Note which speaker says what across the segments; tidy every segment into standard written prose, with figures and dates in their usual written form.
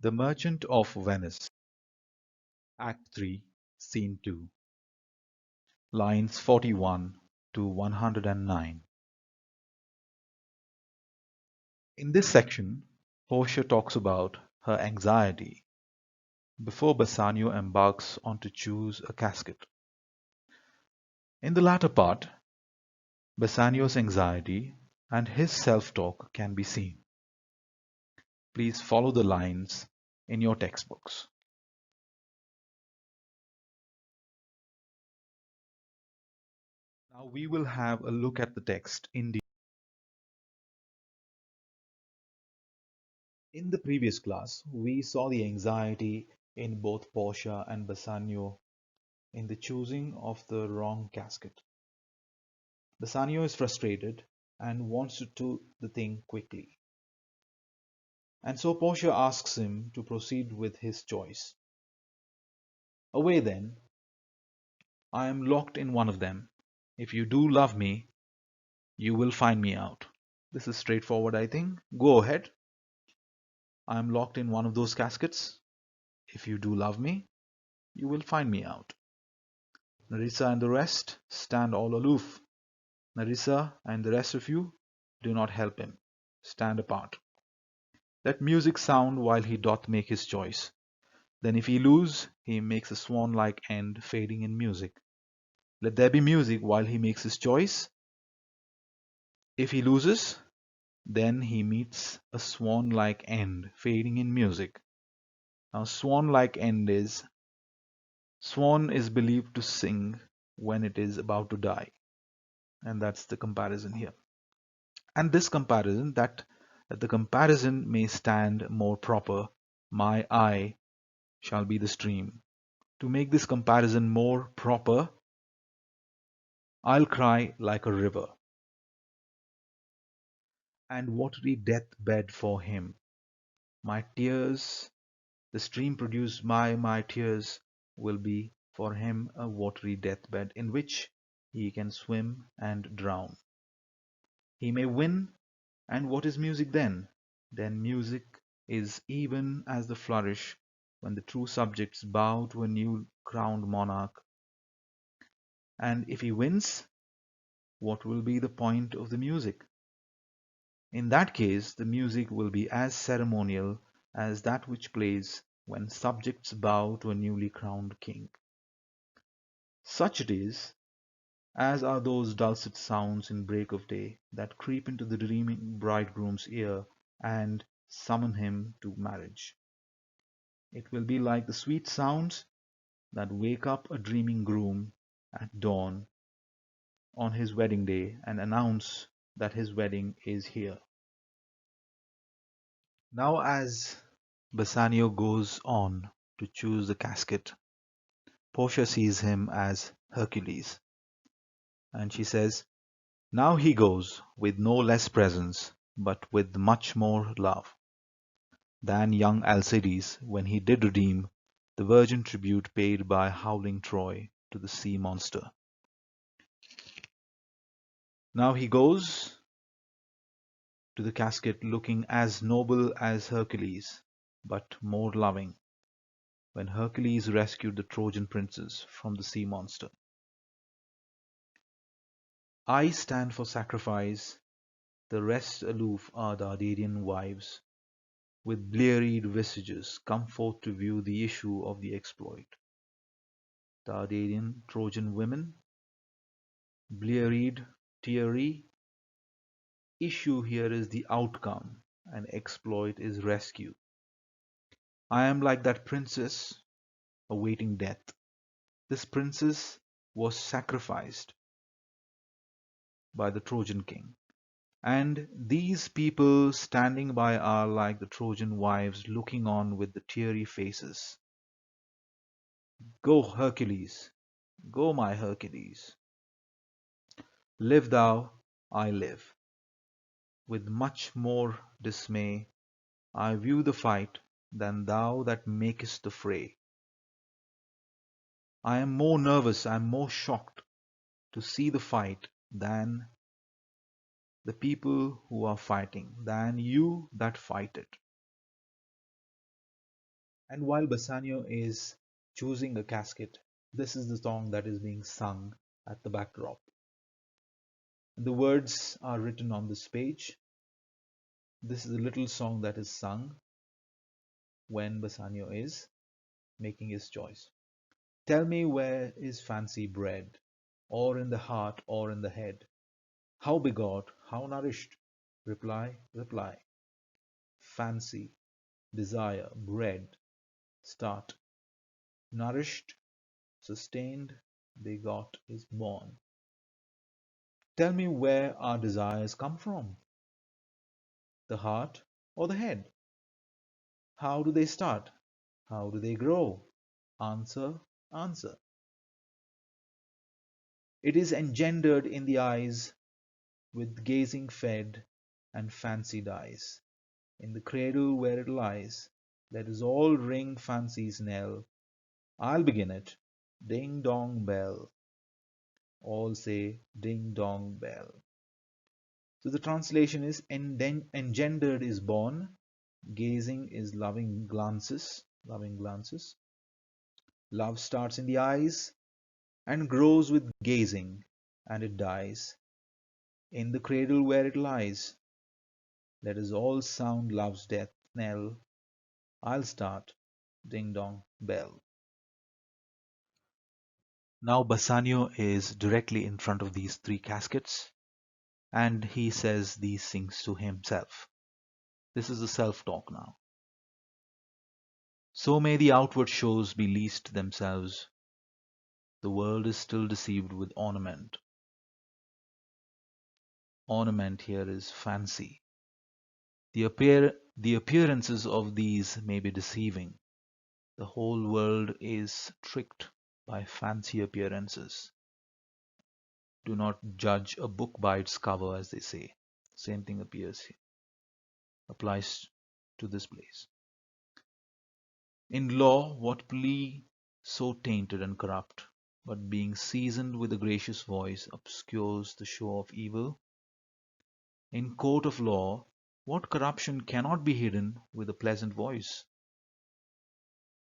Speaker 1: The Merchant of Venice, Act 3, Scene 2, lines 41 to 109. In this section, Portia talks about her anxiety before Bassanio embarks on to choose a casket. In the latter part, Bassanio's anxiety and his self-talk can be seen. Please follow the lines in your textbooks. Now we will have a look at the text in detail. In the previous class, we saw the anxiety in both Portia and Bassanio in the choosing of the wrong casket. Bassanio is frustrated and wants to do the thing quickly. And so Portia asks him to proceed with his choice. Away then, I am locked in one of them. If you do love me, you will find me out. This is straightforward, I think. Go ahead. I am locked in one of those caskets. If you do love me, you will find me out. Nerissa and the rest stand all aloof. Nerissa and the rest of you do not help him. Stand apart. Let music sound while he doth make his choice. Then if he lose, he makes a swan-like end fading in music. Let there be music while he makes his choice. If he loses, then he meets a swan-like end fading in music. Now swan-like end is, swan is believed to sing when it is about to die. And that's the comparison here. And this comparison, that the comparison may stand more proper, my eye shall be the stream. To make this comparison more proper, I'll cry like a river, and watery death-bed for him. My tears, the stream produced by my tears, will be for him a watery death-bed in which he can swim and drown. He may win, and what is music then? Then music is even as the flourish when the true subjects bow to a new crowned monarch. And if he wins, what will be the point of the music? In that case, the music will be as ceremonial as that which plays when subjects bow to a newly crowned king. Such it is, as are those dulcet sounds in break of day that creep into the dreaming bridegroom's ear and summon him to marriage. It will be like the sweet sounds that wake up a dreaming groom at dawn on his wedding day and announce that his wedding is here. Now as Bassanio goes on to choose the casket, Portia sees him as Hercules, and she says, "Now he goes with no less presence, but with much more love, than young Alcides when he did redeem the virgin tribute paid by howling Troy to the sea monster. Now he goes to the casket looking as noble as Hercules, but more loving, when Hercules rescued the Trojan princes from the sea monster. I stand for sacrifice, the rest aloof are the Arcadian wives, with blear-eyed visages come forth to view the issue of the exploit. The Arcadian Trojan women, blear-eyed, teary, issue here is the outcome, and exploit is rescue. I am like that princess awaiting death. This princess was sacrificed by the Trojan king. And these people standing by are like the Trojan wives looking on with the teary faces. Go, Hercules, go, my Hercules. Live thou, I live. With much more dismay I view the fight than thou that makest the fray. I am more nervous, I am more shocked to see the fight than the people who are fighting, than you that fight it. And while Bassanio is choosing a casket, this is the song that is being sung at the backdrop. The words are written on this page. This is a little song that is sung when Bassanio is making his choice. Tell me where is fancy bred, or in the heart or in the head? How begot, how nourished? Reply, reply. Fancy, desire, bred, start. Nourished, sustained, begot is born. Tell me where our desires come from, the heart or the head? How do they start? How do they grow? Answer, answer. It is engendered in the eyes, with gazing fed, and fancy dies. In the cradle where it lies, let us all ring fancy's knell. I'll begin it. Ding dong bell. All say ding dong bell. So the translation is engendered is born, gazing is loving glances, loving glances. Love starts in the eyes and grows with gazing, and it dies in the cradle where it lies. Let us all sound love's death knell. I'll start ding dong bell. Now Bassanio is directly in front of these three caskets and he says these things to himself. This is the self-talk now. So may the outward shows be least themselves. The world is still deceived with ornament. Ornament here is fancy. The appearances of these may be deceiving. The whole world is tricked by fancy appearances. Do not judge a book by its cover, as they say. Same thing applies to this place. In law, what plea so tainted and corrupt, but being seasoned with a gracious voice, obscures the show of evil? In court of law, what corruption cannot be hidden with a pleasant voice?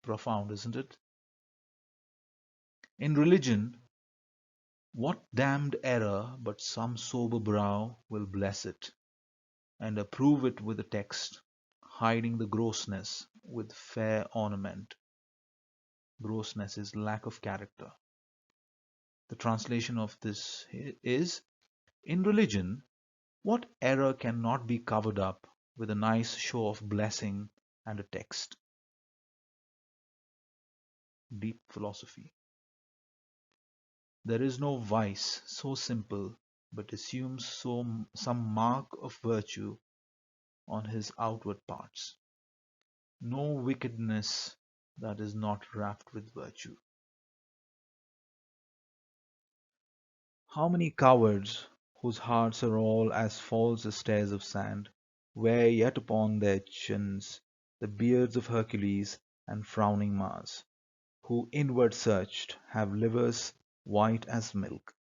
Speaker 1: Profound, isn't it? In religion, what damned error but some sober brow will bless it, and approve it with a text, hiding the grossness with fair ornament. Grossness is lack of character. The translation of this is, in religion, what error cannot be covered up with a nice show of blessing and a text? Deep philosophy. There is no vice so simple but assumes some mark of virtue on his outward parts. No wickedness that is not wrapped with virtue. How many cowards, whose hearts are all as false as stairs of sand, wear yet upon their chins the beards of Hercules and frowning Mars, who inward searched have livers white as milk.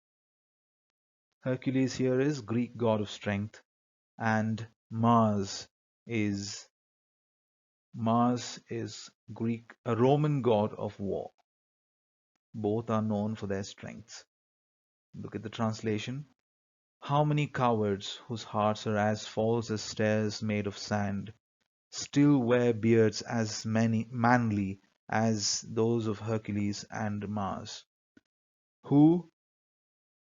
Speaker 1: Hercules here is Greek god of strength, and is Mars is Greek a Roman god of war. Both are known for their strengths. Look at the translation. How many cowards, whose hearts are as false as stairs made of sand, still wear beards as manly as those of Hercules and Mars, who,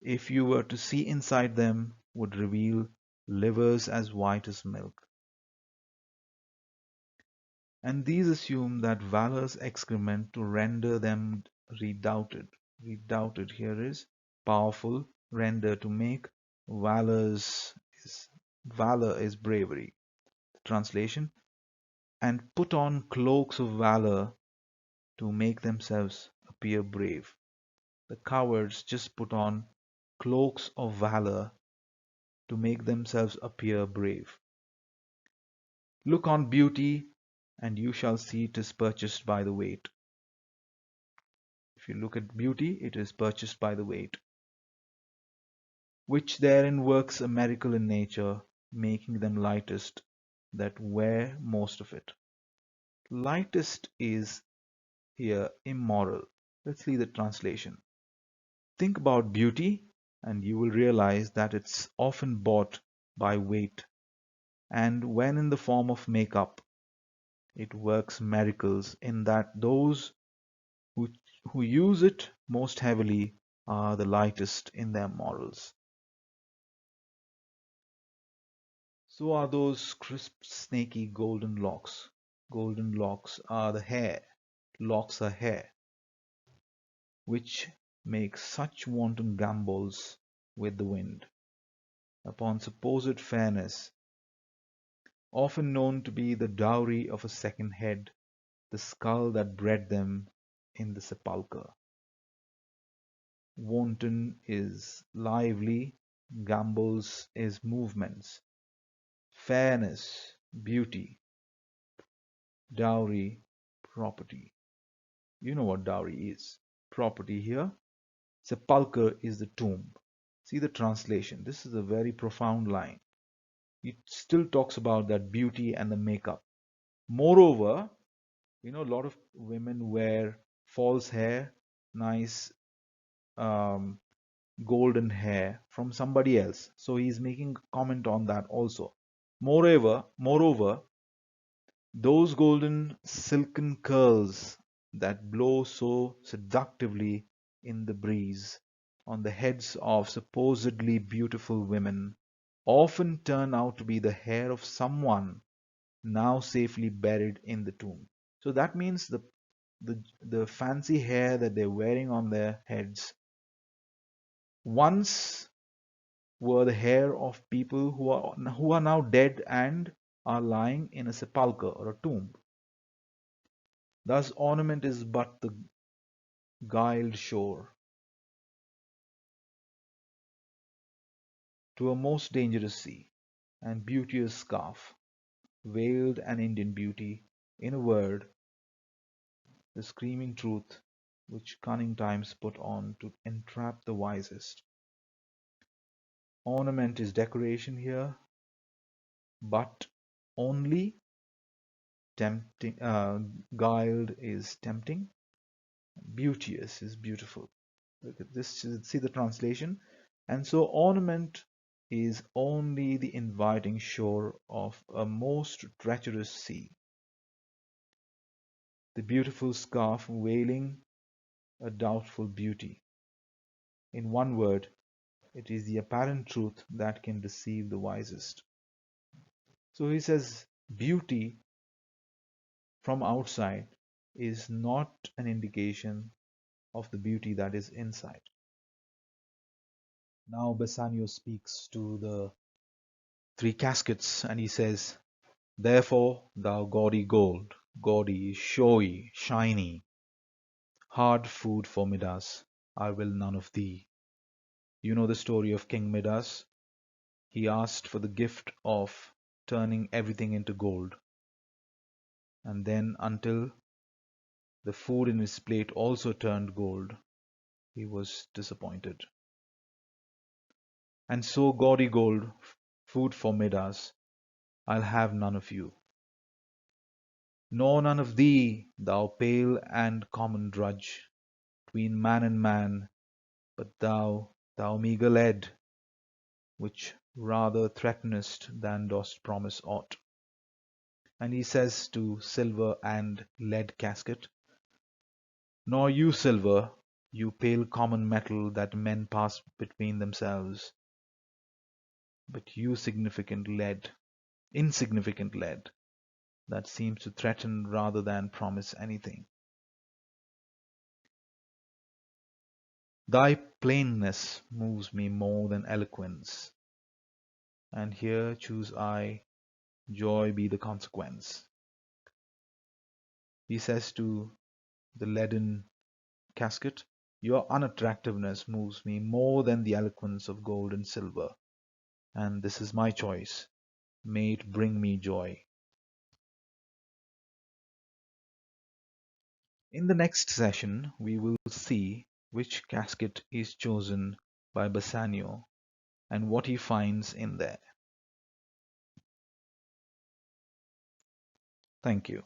Speaker 1: if you were to see inside them, would reveal livers as white as milk. And these assume that valor's excrement to render them redoubted. Redoubted here is powerful, render to make, valor is bravery. Translation, and put on cloaks of valor to make themselves appear brave. The cowards just put on cloaks of valor to make themselves appear brave. Look on beauty, and you shall see 'tis purchased by the weight. If you look at beauty, it is purchased by the weight, which therein works a miracle in nature, making them lightest that wear most of it. Lightest is here immoral. Let's see the translation. Think about beauty, and you will realize that it's often bought by weight, and when in the form of makeup, it works miracles in that those who, who use it most heavily are the lightest in their morals. So are those crisp, snaky golden locks. Golden locks are the hair. Locks are hair, which make such wanton gambols with the wind upon supposed fairness, often known to be the dowry of a second head, the skull that bred them in the sepulchre. Wanton is lively, gambols is movements, fairness, beauty, dowry, property. You know what dowry is. Property here. Sepulchre is the tomb. See the translation. This is a very profound line. It still talks about that beauty and the makeup. Moreover, a lot of women wear false hair, nice um, golden hair from somebody else. So he's making a comment on that also. Moreover, those golden silken curls that blow so seductively in the breeze on the heads of supposedly beautiful women often turn out to be the hair of someone now safely buried in the tomb. So that means the fancy hair that they're wearing on their heads once were the hair of people who are now dead and are lying in a sepulchre or a tomb. Thus ornament is but the guiled shore to a most dangerous sea, and beauteous scarf, veiled an Indian beauty, in a word, the screaming truth which cunning times put on to entrap the wisest. Ornament is decoration here, but only tempting, guiled is tempting, beauteous is beautiful. Look at this, see the translation. And so ornament is only the inviting shore of a most treacherous sea. The beautiful scarf veiling a doubtful beauty. In one word, it is the apparent truth that can deceive the wisest. So he says beauty from outside is not an indication of the beauty that is inside. Now Bassanio speaks to the three caskets and he says, therefore, thou gaudy gold, gaudy, showy, shiny, hard food for Midas, I will none of thee. You know the story of King Midas. He asked for the gift of turning everything into gold, and then until the food in his plate also turned gold, he was disappointed. And so gaudy gold, food for Midas, I'll have none of you. Nor none of thee, thou pale and common drudge, tween man and man, but thou meagre lead, which rather threatenest than dost promise aught. And he says to silver and lead casket, nor you silver, you pale common metal that men pass between themselves, but you insignificant lead, that seems to threaten rather than promise anything. Thy plainness moves me more than eloquence, and here choose I, joy be the consequence. He says to the leaden casket, your unattractiveness moves me more than the eloquence of gold and silver, and this is my choice. May it bring me joy. In the next session, we will see which casket is chosen by Bassanio and what he finds in there. Thank you.